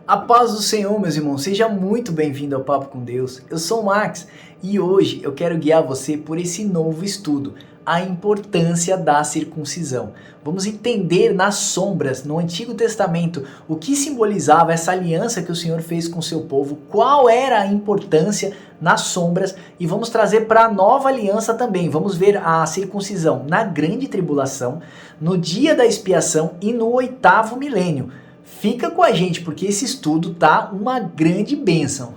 A paz do Senhor, meus irmãos, seja muito bem-vindo ao Papo com Deus. Eu sou o Max e hoje eu quero guiar você por esse novo estudo, a importância da circuncisão. Vamos entender nas sombras, no Antigo Testamento, o que simbolizava essa aliança que o Senhor fez com o seu povo, qual era a importância nas sombras e vamos trazer para a nova aliança também. Vamos ver a circuncisão na grande tribulação, no dia da expiação e no 8º milênio. Fica com a gente porque esse estudo tá uma grande bênção.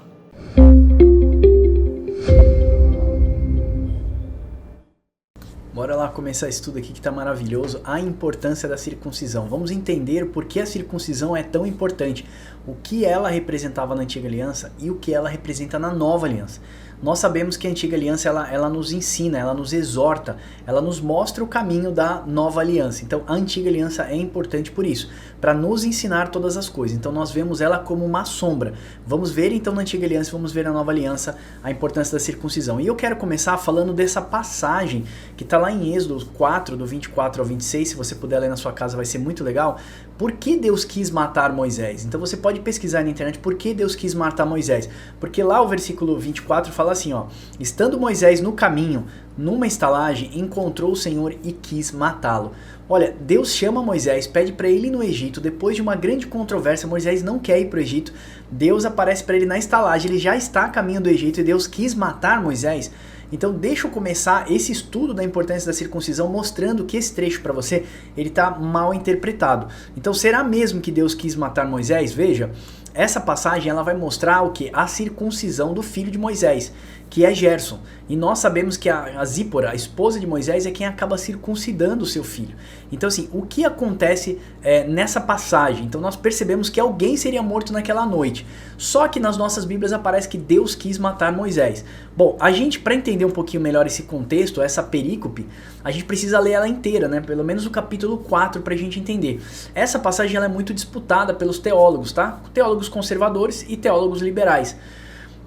Bora lá começar esse estudo aqui que tá maravilhoso, a importância da circuncisão. Vamos entender por que a circuncisão é tão importante, o que ela representava na antiga aliança e o que ela representa na nova aliança. Nós sabemos que a antiga aliança ela nos ensina, ela nos exorta, ela nos mostra o caminho da nova aliança. Então a antiga aliança é importante por isso, para nos ensinar todas as coisas. Então nós vemos ela como uma sombra. Vamos ver então na antiga aliança, vamos ver na nova aliança a importância da circuncisão. E eu quero começar falando dessa passagem que está lá em Êxodo 4, do 24 ao 26, se você puder ler na sua casa vai ser muito legal. Por que Deus quis matar Moisés? Então você pode pesquisar na internet por que Deus quis matar Moisés. Porque lá o versículo 24 fala assim, ó: estando Moisés no caminho, numa estalagem, encontrou o Senhor e quis matá-lo. Olha, Deus chama Moisés, pede para ele ir no Egito, depois de uma grande controvérsia, Moisés não quer ir para o Egito, Deus aparece para ele na estalagem, ele já está a caminho do Egito e Deus quis matar Moisés. Então deixa eu começar esse estudo da importância da circuncisão mostrando que esse trecho para você, ele está mal interpretado. Então será mesmo que Deus quis matar Moisés? Veja, essa passagem ela vai mostrar o que? A circuncisão do filho de Moisés, que é Gerson. E nós sabemos que a Zípora, a esposa de Moisés, é quem acaba circuncidando o seu filho. Então assim, o que acontece nessa passagem? Então nós percebemos que alguém seria morto naquela noite. Só que nas nossas Bíblias aparece que Deus quis matar Moisés. Bom, a gente, para entender um pouquinho melhor esse contexto, essa perícope, a gente precisa ler ela inteira, né? Pelo menos o capítulo 4 para a gente entender. Essa passagem ela é muito disputada pelos teólogos, tá? Teólogos conservadores e teólogos liberais.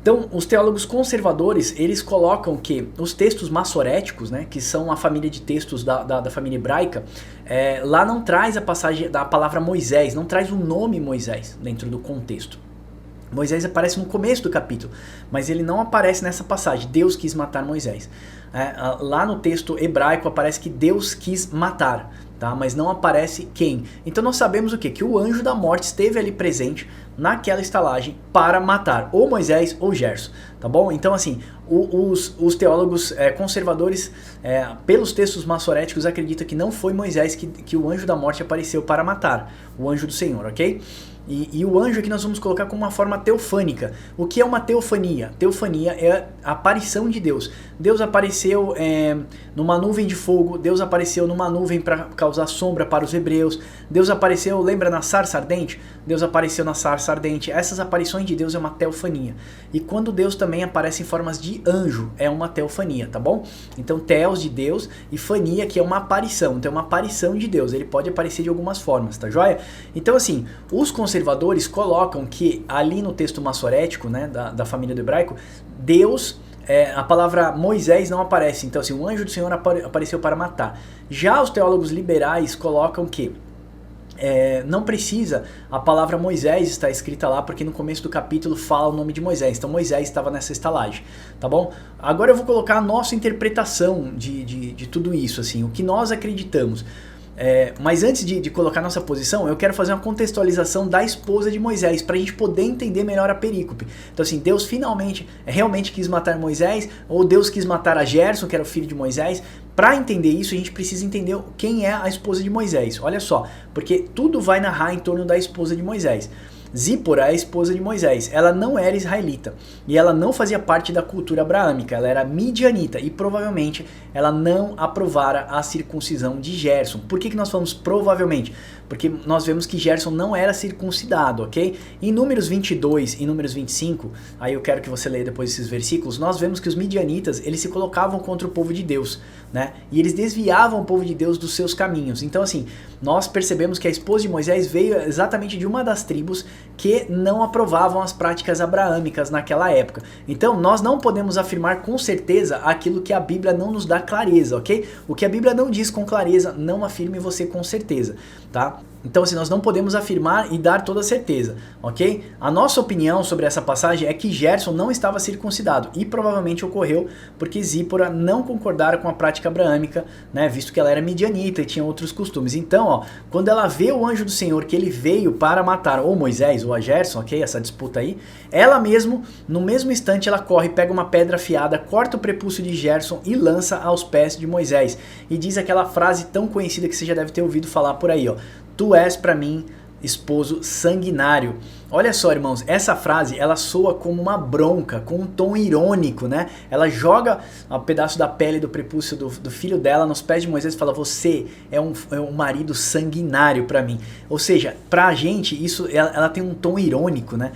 Então, os teólogos conservadores, eles colocam que os textos massoréticos, né, que são a família de textos da família hebraica, lá não traz a passagem da palavra Moisés, não traz o nome Moisés dentro do contexto. Moisés aparece no começo do capítulo, mas ele não aparece nessa passagem, Deus quis matar Moisés. Lá no texto hebraico aparece que Deus quis matar, tá? Mas não aparece quem. Então nós sabemos o quê? Que o anjo da morte esteve ali presente naquela estalagem para matar ou Moisés ou Gerson, tá bom? Então assim, os teólogos conservadores, pelos textos massoréticos, acreditam que não foi Moisés que o anjo da morte apareceu para matar, o anjo do Senhor, ok? E o anjo aqui nós vamos colocar como uma forma teofânica. O que é uma teofania? Teofania é a aparição de Deus. Deus apareceu numa nuvem de fogo, Deus apareceu numa nuvem para causar sombra para os hebreus, Deus apareceu, lembra na sarça ardente? Deus apareceu na sarça ardente. Essas aparições de Deus é uma teofania. E quando Deus também aparece em formas de anjo, é uma teofania, tá bom? Então teos de Deus e fania que é uma aparição. Então é uma aparição de Deus, ele pode aparecer de algumas formas, tá joia? Então assim, os conservadores colocam que ali no texto massorético, né, da família do hebraico, Deus, a palavra Moisés não aparece. Então assim, o anjo do Senhor apareceu para matar. Já os teólogos liberais colocam que não precisa a palavra Moisés estar escrita lá, porque no começo do capítulo fala o nome de Moisés. Então Moisés estava nessa estalagem, tá bom? Agora eu vou colocar a nossa interpretação de tudo isso, assim, o que nós acreditamos. Mas antes de colocar nossa posição, eu quero fazer uma contextualização da esposa de Moisés, para a gente poder entender melhor a perícope. Então assim, Deus realmente quis matar Moisés, ou Deus quis matar a Gerson, que era o filho de Moisés. Para entender isso, a gente precisa entender quem é a esposa de Moisés. Olha só, porque tudo vai narrar em torno da esposa de Moisés. Zípora é a esposa de Moisés, ela não era israelita e ela não fazia parte da cultura abraâmica, ela era midianita e provavelmente ela não aprovara a circuncisão de Gerson. Por que nós falamos provavelmente? Porque nós vemos que Gerson não era circuncidado, ok? Em Números 22 e Números 25, aí eu quero que você leia depois esses versículos, nós vemos que os midianitas, eles se colocavam contra o povo de Deus, né? E eles desviavam o povo de Deus dos seus caminhos. Então assim, nós percebemos que a esposa de Moisés veio exatamente de uma das tribos que não aprovavam as práticas abraâmicas naquela época. Então nós não podemos afirmar com certeza aquilo que a Bíblia não nos dá clareza, ok? O que a Bíblia não diz com clareza, não afirme você com certeza, tá? Então, assim, nós não podemos afirmar e dar toda certeza, ok? A nossa opinião sobre essa passagem é que Gerson não estava circuncidado e provavelmente ocorreu porque Zípora não concordara com a prática abraâmica, né? Visto que ela era midianita e tinha outros costumes. Então, ó, quando ela vê o anjo do Senhor que ele veio para matar ou Moisés ou a Gerson, ok? Essa disputa aí, ela mesmo, no mesmo instante, ela corre, pega uma pedra afiada, corta o prepúcio de Gerson e lança aos pés de Moisés. E diz aquela frase tão conhecida que você já deve ter ouvido falar por aí, ó. Tu és para mim esposo sanguinário. Olha só, irmãos, essa frase, ela soa como uma bronca, com um tom irônico, né? Ela joga um pedaço da pele do prepúcio do filho dela nos pés de Moisés e fala, você é um marido sanguinário para mim. Ou seja, pra gente, isso, ela tem um tom irônico, né?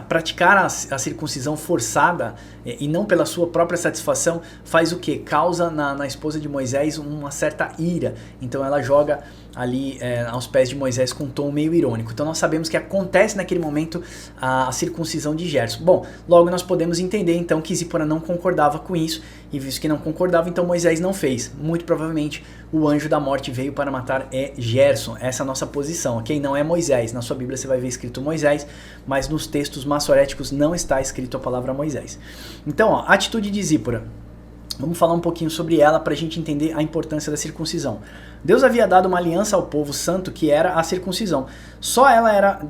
Praticar a circuncisão forçada e não pela sua própria satisfação faz o quê? Causa na esposa de Moisés uma certa ira. Então ela joga ali aos pés de Moisés com um tom meio irônico. Então nós sabemos que acontece naquele momento a circuncisão de Gerson. Bom, logo nós podemos entender então que Zípora não concordava com isso, e visto que não concordava, então Moisés não fez. Muito provavelmente o anjo da morte veio para matar Gerson. Essa é a nossa posição, ok? Não é Moisés. Na sua Bíblia você vai ver escrito Moisés, mas nos textos maçoréticos não está escrito a palavra Moisés. Então, ó, atitude de Zípora. Vamos falar um pouquinho sobre ela para a gente entender a importância da circuncisão. Deus havia dado uma aliança ao povo santo que era a circuncisão. Só ela era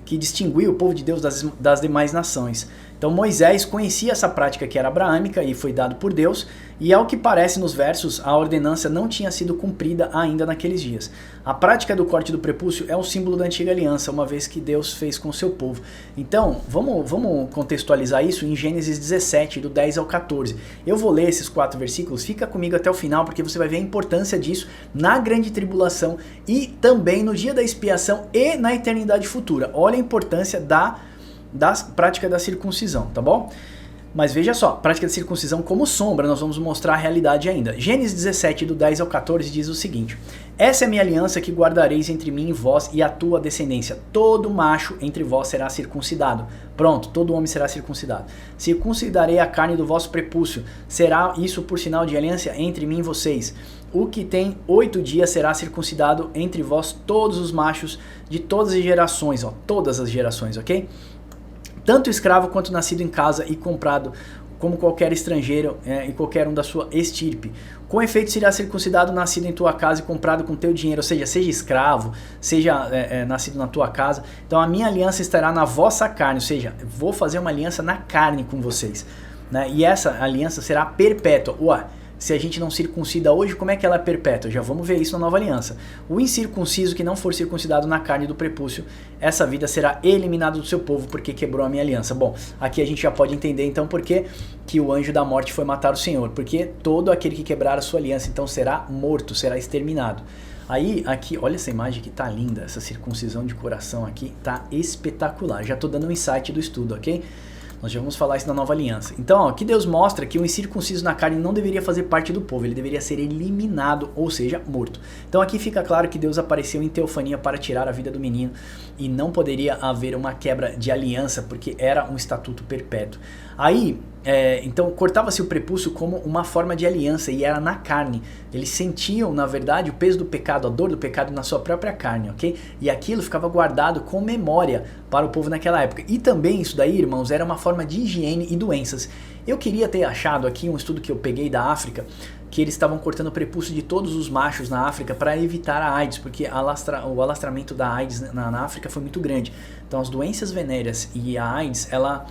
que distinguia o povo de Deus das demais nações. Então Moisés conhecia essa prática que era abraâmica e foi dado por Deus, e ao que parece nos versos, a ordenança não tinha sido cumprida ainda naqueles dias. A prática do corte do prepúcio é um símbolo da antiga aliança, uma vez que Deus fez com o seu povo. Então, vamos contextualizar isso em Gênesis 17, do 10 ao 14. Eu vou ler esses 4 versículos, fica comigo até o final, porque você vai ver a importância disso na grande tribulação e também no dia da expiação e na eternidade futura. Olha a importância da prática da circuncisão, tá bom? Mas veja só, prática da circuncisão como sombra, nós vamos mostrar a realidade ainda. Gênesis 17, do 10 ao 14, diz o seguinte: essa é a minha aliança que guardareis entre mim e vós e a tua descendência. Todo macho entre vós será circuncidado. Pronto, todo homem será circuncidado. Circuncidarei a carne do vosso prepúcio. Será isso por sinal de aliança entre mim e vocês. O que tem 8 dias será circuncidado entre vós todos os machos de todas as gerações, ó, todas as gerações, ok? Tanto escravo quanto nascido em casa e comprado, como qualquer estrangeiro e qualquer um da sua estirpe. Com efeito será circuncidado nascido em tua casa e comprado com teu dinheiro, ou seja escravo, seja nascido na tua casa. Então a minha aliança estará na vossa carne, ou seja, vou fazer uma aliança na carne com vocês, né? E essa aliança será perpétua. Ué, se a gente não circuncida hoje, como é que ela é perpétua? Já vamos ver isso na nova aliança. O incircunciso que não for circuncidado na carne do prepúcio, essa vida será eliminada do seu povo porque quebrou a minha aliança. Bom, aqui a gente já pode entender então por que o anjo da morte foi matar o Senhor. Porque todo aquele que quebrar a sua aliança então será morto, será exterminado. Aí, aqui, olha essa imagem que tá linda, essa circuncisão de coração aqui tá espetacular. Já tô dando um insight do estudo, ok? Nós já vamos falar isso na nova aliança. Então, ó, aqui Deus mostra que o incircunciso na carne não deveria fazer parte do povo, ele deveria ser eliminado, ou seja, morto. Então aqui fica claro que Deus apareceu em teofania para tirar a vida do menino e não poderia haver uma quebra de aliança, porque era um estatuto perpétuo. Aí, então cortava-se o prepúcio como uma forma de aliança e era na carne. Eles sentiam, na verdade, o peso do pecado, a dor do pecado na sua própria carne, ok? E aquilo ficava guardado com memória para o povo naquela época. E também isso daí, irmãos, era uma forma de higiene e doenças. Eu queria ter achado aqui um estudo que eu peguei da África, que eles estavam cortando o prepúcio de todos os machos na África para evitar a AIDS, porque o alastramento da AIDS na África foi muito grande. Então as doenças venéreas e a AIDS, ela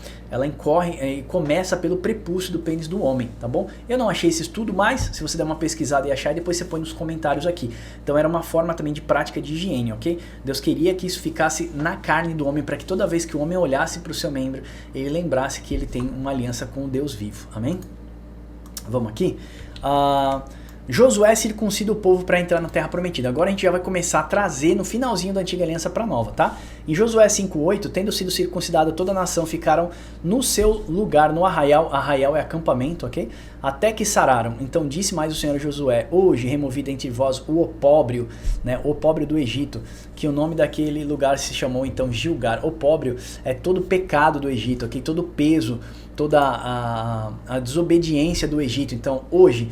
incorre e começa pelo prepúcio do pênis do homem, tá bom? Eu não achei esse estudo, mas se você der uma pesquisada e achar, depois você põe nos comentários aqui. Então era uma forma também de prática de higiene, ok? Deus queria que isso ficasse na carne do homem, para que toda vez que o homem olhasse para o seu membro, ele lembrasse que ele tem uma aliança com o Deus vivo, amém? Vamos aqui? Josué circuncida o povo para entrar na terra prometida. Agora a gente já vai começar a trazer no finalzinho da antiga aliança para a nova, tá? Em Josué 5:8, tendo sido circuncidada toda a nação, ficaram no seu lugar, no arraial. Arraial é acampamento, ok? Até que sararam. Então disse mais o Senhor a Josué: hoje removido entre vós o opróbrio, né? O opróbrio do Egito, que o nome daquele lugar se chamou então Gilgar. Opróbrio é todo o pecado do Egito, ok? Todo o peso, toda a desobediência do Egito. Então hoje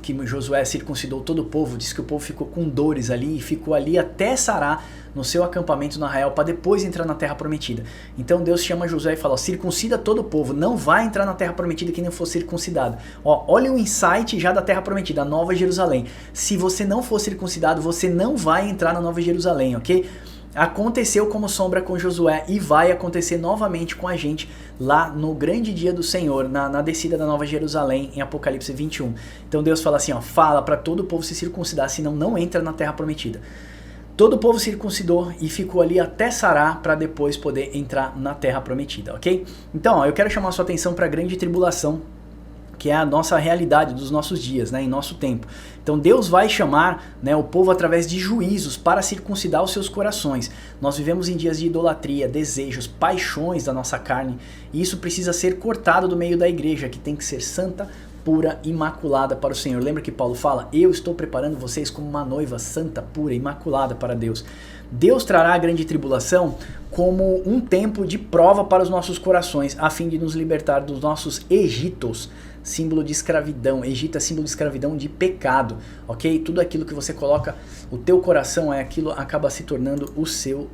que Josué circuncidou todo o povo, diz que o povo ficou com dores ali e ficou ali até sarar no seu acampamento no arraial para depois entrar na terra prometida. Então Deus chama Josué e fala, ó, circuncida todo o povo, não vai entrar na terra prometida quem não for circuncidado. Ó, olha o insight já da terra prometida, a Nova Jerusalém. Se você não for circuncidado, você não vai entrar na Nova Jerusalém, ok? Aconteceu como sombra com Josué e vai acontecer novamente com a gente lá no grande dia do Senhor, na descida da Nova Jerusalém, em Apocalipse 21. Então Deus fala assim, ó, fala para todo o povo se circuncidar, senão não entra na terra prometida. Todo o povo circuncidou e ficou ali até sarar para depois poder entrar na terra prometida, ok? Então, ó, eu quero chamar a sua atenção para a grande tribulação, que é a nossa realidade dos nossos dias, né, em nosso tempo. Então Deus vai chamar, né, o povo através de juízos para circuncidar os seus corações. Nós vivemos em dias de idolatria, desejos, paixões da nossa carne, e isso precisa ser cortado do meio da igreja, que tem que ser santa, pura, imaculada para o Senhor. Lembra que Paulo fala, eu estou preparando vocês como uma noiva santa, pura, imaculada para Deus. Deus trará a grande tribulação como um tempo de prova para os nossos corações, a fim de nos libertar dos nossos Egitos, símbolo de escravidão. Egito é símbolo de escravidão, de pecado, ok? Tudo aquilo que você coloca, o teu coração é aquilo, acaba se tornando o seu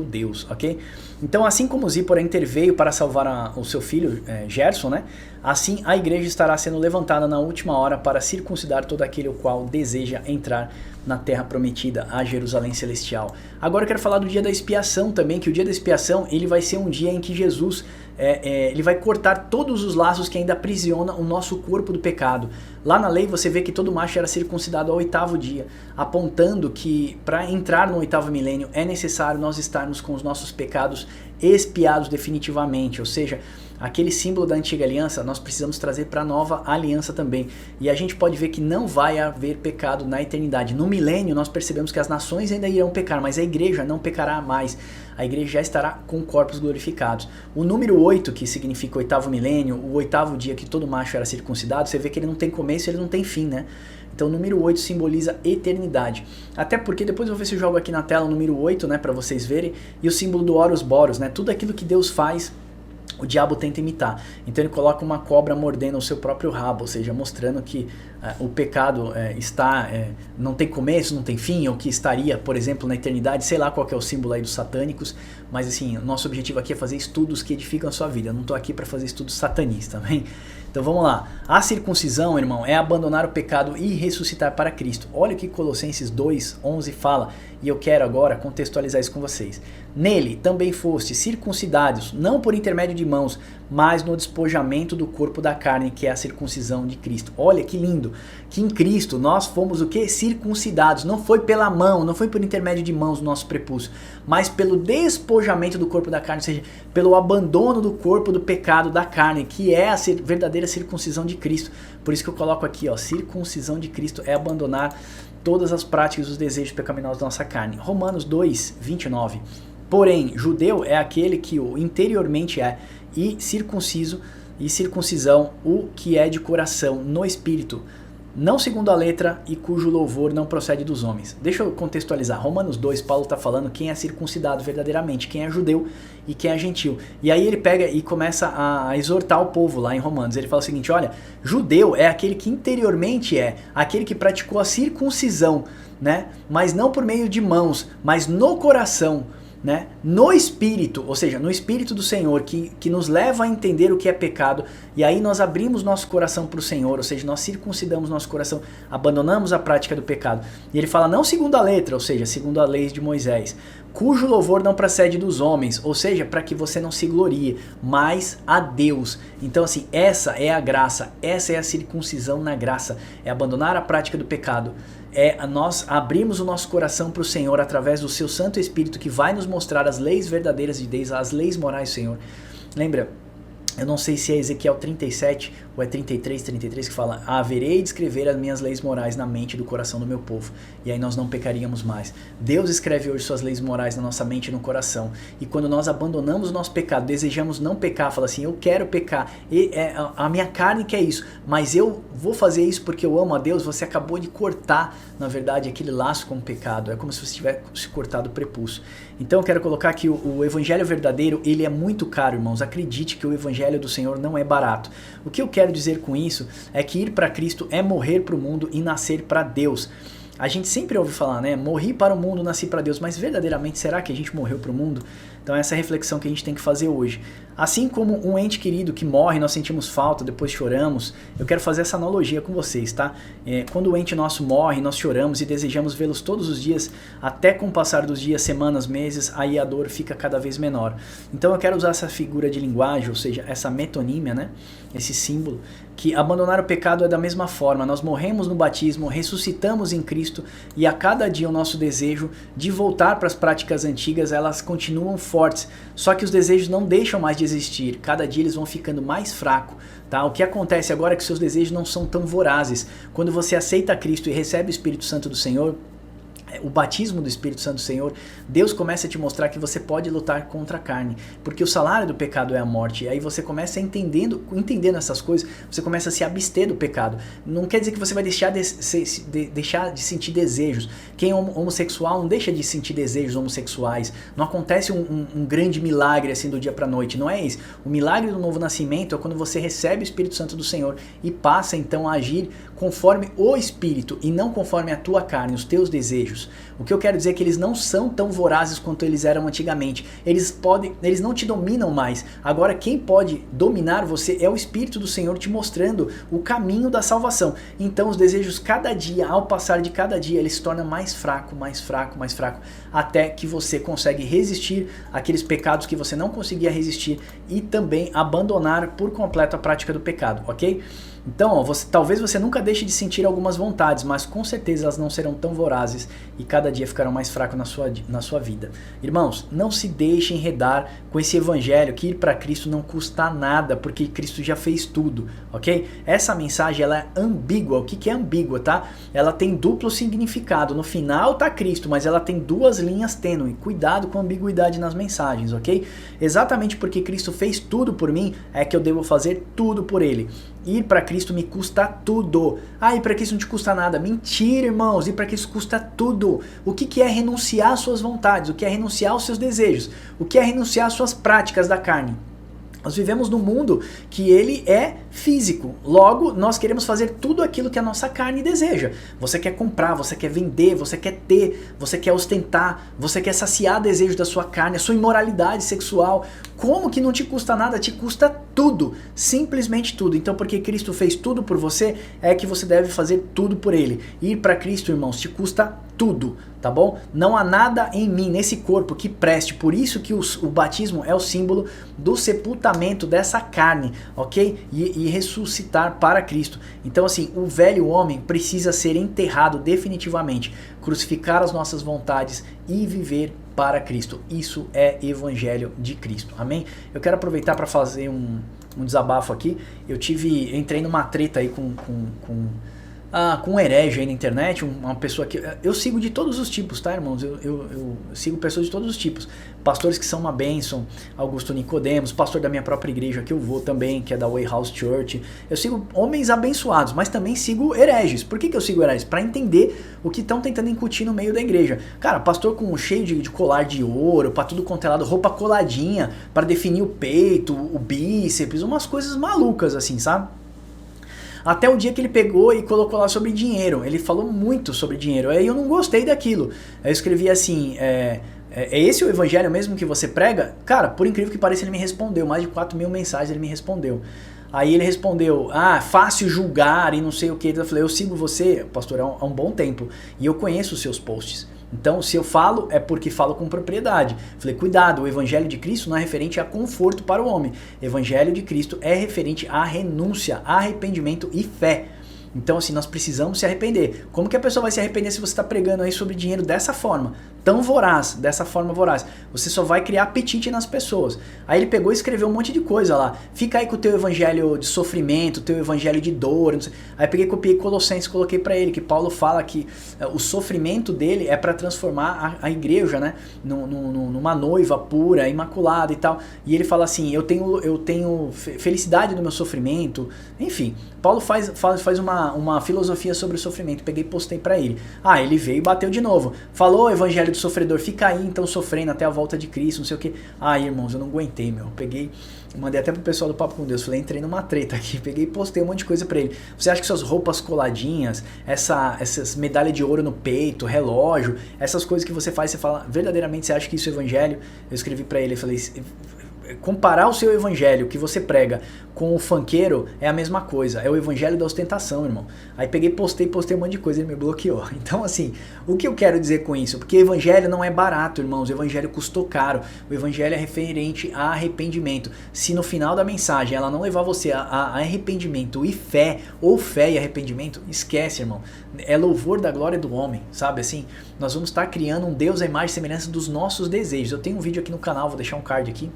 Deus, ok? Então, assim como Zípora interveio para salvar o seu filho, Gerson, né? Assim a igreja estará sendo levantada na última hora para circuncidar todo aquele o qual deseja entrar na terra prometida, a Jerusalém celestial. Agora eu quero falar do dia da expiação também, que o dia da expiação ele vai ser um dia em que Jesus ele vai cortar todos os laços que ainda aprisionam o nosso corpo do pecado. Lá na lei você vê que todo macho era circuncidado ao 8º dia, apontando que para entrar no 8º milênio é necessário nós estarmos com os nossos pecados expiados definitivamente, ou seja, aquele símbolo da antiga aliança nós precisamos trazer para a nova aliança também. E a gente pode ver que não vai haver pecado na eternidade. No milênio nós percebemos que as nações ainda irão pecar, mas a igreja não pecará mais. A igreja já estará com corpos glorificados. O número 8, que significa 8º milênio, o 8º dia que todo macho era circuncidado, você vê que ele não tem começo e ele não tem fim, né? Então o número 8 simboliza eternidade. Até porque, depois eu vou ver se eu jogo aqui na tela o número 8, né, para vocês verem, e o símbolo do Horus Boros, né? Tudo aquilo que Deus faz, o diabo tenta imitar. Então ele coloca uma cobra mordendo o seu próprio rabo, ou seja, mostrando que o pecado não tem começo, não tem fim, ou que estaria, por exemplo, na eternidade. Sei lá qual que é o símbolo aí dos satânicos, mas assim, o nosso objetivo aqui é fazer estudos que edificam a sua vida. Eu não estou aqui para fazer estudos satanistas, também. Então vamos lá. A circuncisão, irmão, é abandonar o pecado e ressuscitar para Cristo. Olha o que Colossenses 2:11 fala, e eu quero agora contextualizar isso com vocês. Nele também foste circuncidados, não por intermédio de mãos, mas no despojamento do corpo da carne, que é a circuncisão de Cristo. Olha que lindo, que em Cristo nós fomos o que? Circuncidados. Não foi pela mão, não foi por intermédio de mãos do nosso prepúcio, mas pelo despojamento do corpo da carne, ou seja, pelo abandono do corpo do pecado da carne, que é a verdadeira circuncisão de Cristo. Por isso que eu coloco aqui, ó, circuncisão de Cristo é abandonar todas as práticas e os desejos pecaminosos da nossa carne. Romanos 2:29. Porém, judeu é aquele que o interiormente é, e circuncisão o que é de coração, no espírito, não segundo a letra, e cujo louvor não procede dos homens. Deixa eu contextualizar. Romanos 2, Paulo está falando quem é circuncidado verdadeiramente, quem é judeu e quem é gentil. E aí ele pega e começa a exortar o povo lá em Romanos. Ele fala o seguinte, olha, judeu é aquele que interiormente é, aquele que praticou a circuncisão, né? Mas não por meio de mãos, mas no coração, né? No Espírito, ou seja, no Espírito do Senhor, que nos leva a entender o que é pecado, e aí nós abrimos nosso coração para o Senhor, ou seja, nós circuncidamos nosso coração, abandonamos a prática do pecado. E ele fala não segundo a letra, ou seja, segundo a lei de Moisés, cujo louvor não procede dos homens, ou seja, para que você não se glorie, mas a Deus. Então assim, essa é a graça, essa é a circuncisão na graça, é abandonar a prática do pecado. Nós abrimos o nosso coração para o Senhor através do seu Santo Espírito, que vai nos mostrar as leis verdadeiras de Deus, as leis morais do Senhor. Lembra, eu não sei se é Ezequiel 37 ou é 33 que fala, haverei de escrever as minhas leis morais na mente e do coração do meu povo, e aí nós não pecaríamos mais. Deus escreve hoje suas leis morais na nossa mente e no coração, e quando nós abandonamos o nosso pecado, desejamos não pecar, fala assim, eu quero pecar, a minha carne quer isso, mas eu vou fazer isso porque eu amo a Deus. Você acabou de cortar, na verdade, aquele laço com o pecado, é como se você tivesse cortado o prepúcio. Então eu quero colocar que o evangelho verdadeiro, ele é muito caro, irmãos. Acredite que o evangelho do Senhor não é barato. O que eu quero dizer com isso é que ir para Cristo é morrer para o mundo e nascer para Deus. A gente sempre ouve falar, né? Morri para o mundo, nasci para Deus. Mas verdadeiramente, será que a gente morreu para o mundo? Então essa é a reflexão que a gente tem que fazer hoje. Assim como um ente querido que morre, nós sentimos falta, depois choramos, eu quero fazer essa analogia com vocês, tá? Quando o ente nosso morre, nós choramos e desejamos vê-los todos os dias, até com o passar dos dias, semanas, meses, aí a dor fica cada vez menor. Então eu quero usar essa figura de linguagem, ou seja, essa metonímia, né? Esse símbolo, que abandonar o pecado é da mesma forma. Nós morremos no batismo, ressuscitamos em Cristo e a cada dia o nosso desejo de voltar para as práticas antigas, elas continuam fortes, só que os desejos não deixam mais de existir, cada dia eles vão ficando mais fracos, tá? O que acontece agora é que seus desejos não são tão vorazes. Quando você aceita Cristo e recebe o Espírito Santo do Senhor, o batismo do Espírito Santo do Senhor, Deus começa a te mostrar que você pode lutar contra a carne, porque o salário do pecado é a morte, e aí você começa entendendo essas coisas, você começa a se abster do pecado. Não quer dizer que você vai deixar de sentir desejos. Quem é homossexual não deixa de sentir desejos homossexuais, não acontece um grande milagre assim do dia para a noite, não é isso. O milagre do novo nascimento é quando você recebe o Espírito Santo do Senhor e passa então a agir conforme o Espírito e não conforme a tua carne, os teus desejos. O que eu quero dizer é que eles não são tão vorazes quanto eles eram antigamente. Eles não te dominam mais. Agora quem pode dominar você é o Espírito do Senhor te mostrando o caminho da salvação. Então os desejos cada dia, ao passar de cada dia, eles se tornam mais fraco, mais fraco, mais fraco, até que você consegue resistir àqueles pecados que você não conseguia resistir e também abandonar por completo a prática do pecado, ok? Então, ó, talvez você nunca deixe de sentir algumas vontades, mas com certeza elas não serão tão vorazes e cada dia ficarão mais fracos na sua vida. Irmãos, não se deixe enredar com esse evangelho que ir para Cristo não custa nada, porque Cristo já fez tudo, ok? Essa mensagem ela é ambígua. O que é ambígua, tá? Ela tem duplo significado. No final tá Cristo, mas ela tem duas linhas tênues. Cuidado com a ambiguidade nas mensagens, ok? Exatamente porque Cristo fez tudo por mim, é que eu devo fazer tudo por Ele. Ir para Cristo me custa tudo. Ah, ir para Cristo não te custa nada. Mentira, irmãos. Ir para Cristo custa tudo. O que é renunciar às suas vontades? O que é renunciar aos seus desejos? O que é renunciar às suas práticas da carne? Nós vivemos num mundo que ele é físico, logo nós queremos fazer tudo aquilo que a nossa carne deseja. Você quer comprar, você quer vender, você quer ter, você quer ostentar, você quer saciar desejo da sua carne, a sua imoralidade sexual. Como que não te custa nada? Te custa tudo, simplesmente tudo. Então porque Cristo fez tudo por você, é que você deve fazer tudo por Ele. Ir para Cristo, irmãos, te custa tudo, tá bom? Não há nada em mim, nesse corpo, que preste. Por isso que o batismo é o símbolo do sepultamento dessa carne, ok? E ressuscitar para Cristo. Então assim, o velho homem precisa ser enterrado definitivamente, crucificar as nossas vontades e viver para Cristo. Isso é evangelho de Cristo, amém? Eu quero aproveitar para fazer um desabafo aqui. Entrei numa treta aí com um herege aí na internet, uma pessoa que... Eu sigo de todos os tipos, tá, irmãos? Eu sigo pessoas de todos os tipos. Pastores que são uma bênção, Augusto Nicodemos, pastor da minha própria igreja que eu vou também, que é da Way House Church. Eu sigo homens abençoados, mas também sigo hereges. Por que eu sigo hereges? Para entender o que estão tentando incutir no meio da igreja. Cara, pastor cheio de colar de ouro, para tudo quanto é lado, roupa coladinha, para definir o peito, o bíceps, umas coisas malucas assim, sabe? Até o dia que ele pegou e colocou lá sobre dinheiro. Ele falou muito sobre dinheiro. Aí eu não gostei daquilo. Aí eu escrevi assim, é esse o evangelho mesmo que você prega? Cara, por incrível que pareça, ele me respondeu. Mais de 4.000 mensagens ele me respondeu. Aí ele respondeu, fácil julgar e não sei o que. Eu falei, eu sigo você, pastor, há um bom tempo. E eu conheço os seus posts. Então, se eu falo, é porque falo com propriedade. Falei, cuidado, o evangelho de Cristo não é referente a conforto para o homem. O evangelho de Cristo é referente a renúncia, arrependimento e fé. Então, assim, nós precisamos se arrepender. Como que a pessoa vai se arrepender se você está pregando aí sobre dinheiro dessa forma? Tão voraz, dessa forma voraz. Você só vai criar apetite nas pessoas. Aí ele pegou e escreveu um monte de coisa lá. Fica aí com o teu evangelho de sofrimento, teu evangelho de dor, não sei. Aí peguei, copiei Colossenses, coloquei para ele, que Paulo fala que o sofrimento dele é para transformar a igreja, né? Numa noiva pura, imaculada e tal. E ele fala assim, eu tenho felicidade no meu sofrimento. Enfim, Paulo faz uma filosofia sobre o sofrimento. Peguei e postei para ele. Ele veio e bateu de novo. Falou evangelho de sofredor, fica aí então sofrendo até a volta de Cristo, não sei o que. Ah, irmãos, eu não aguentei, meu. Peguei, mandei até pro pessoal do Papo com Deus, falei, entrei numa treta aqui, peguei e postei um monte de coisa pra ele. Você acha que suas roupas coladinhas, essas medalhas de ouro no peito, relógio, essas coisas que você faz, você fala, verdadeiramente você acha que isso é evangelho? Eu escrevi pra ele, eu falei, comparar o seu evangelho que você prega com o funkeiro é a mesma coisa, é o evangelho da ostentação, irmão. Aí peguei, postei um monte de coisa, ele me bloqueou. Então assim, o que eu quero dizer com isso? Porque o evangelho não é barato, irmãos, o evangelho custou caro, o evangelho é referente a arrependimento. Se no final da mensagem ela não levar você a arrependimento e fé, ou fé e arrependimento, esquece, irmão. É louvor da glória do homem, sabe assim? Nós vamos estar criando um Deus à imagem e semelhança dos nossos desejos. Eu tenho um vídeo aqui no canal, vou deixar um card aqui.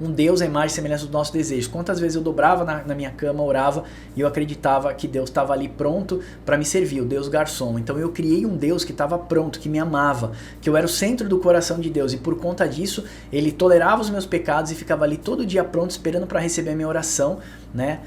Um Deus à imagem e semelhança dos nossos desejos. Quantas vezes eu dobrava na minha cama, orava e eu acreditava que Deus estava ali pronto para me servir, o Deus garçom. Então eu criei um Deus que estava pronto, que me amava, que eu era o centro do coração de Deus e por conta disso ele tolerava os meus pecados e ficava ali todo dia pronto esperando para receber a minha oração, né?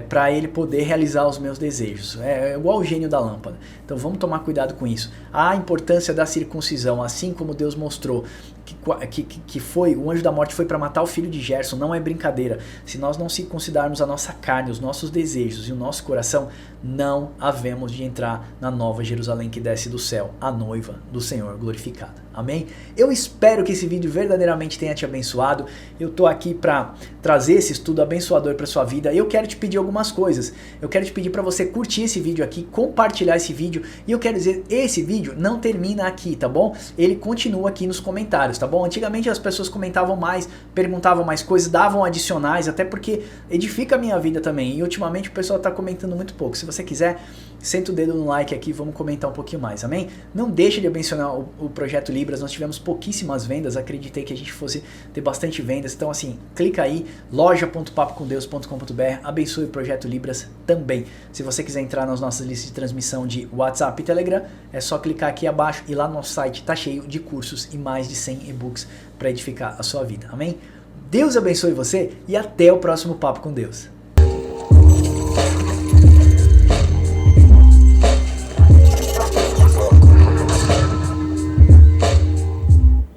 Para ele poder realizar os meus desejos. É igual o gênio da lâmpada. Então vamos tomar cuidado com isso. A importância da circuncisão, assim como Deus mostrou que foi, o anjo da morte foi para matar o filho de Gerson, não é brincadeira. Se nós não circuncidarmos a nossa carne, os nossos desejos e o nosso coração, não havemos de entrar na nova Jerusalém que desce do céu, a noiva do Senhor glorificada. Amém? Eu espero que esse vídeo verdadeiramente tenha te abençoado. Eu tô aqui para trazer esse estudo abençoador para sua vida. Eu quero te pedir algumas coisas. Eu quero te pedir para você curtir esse vídeo aqui, compartilhar esse vídeo. E eu quero dizer, esse vídeo não termina aqui, tá bom? Ele continua aqui nos comentários, tá bom? Antigamente as pessoas comentavam mais, perguntavam mais coisas, davam adicionais, até porque edifica a minha vida também. E ultimamente o pessoal tá comentando muito pouco. Se você quiser, senta o dedo no like aqui, vamos comentar um pouquinho mais, amém? Não deixe de abençoar o Projeto Libras, nós tivemos pouquíssimas vendas, acreditei que a gente fosse ter bastante vendas, então assim, clica aí, loja.papocomdeus.com.br, abençoe o Projeto Libras também. Se você quiser entrar nas nossas listas de transmissão de WhatsApp e Telegram, é só clicar aqui abaixo e lá no nosso site tá cheio de cursos e mais de 100 e-books para edificar a sua vida, amém? Deus abençoe você e até o próximo Papo com Deus.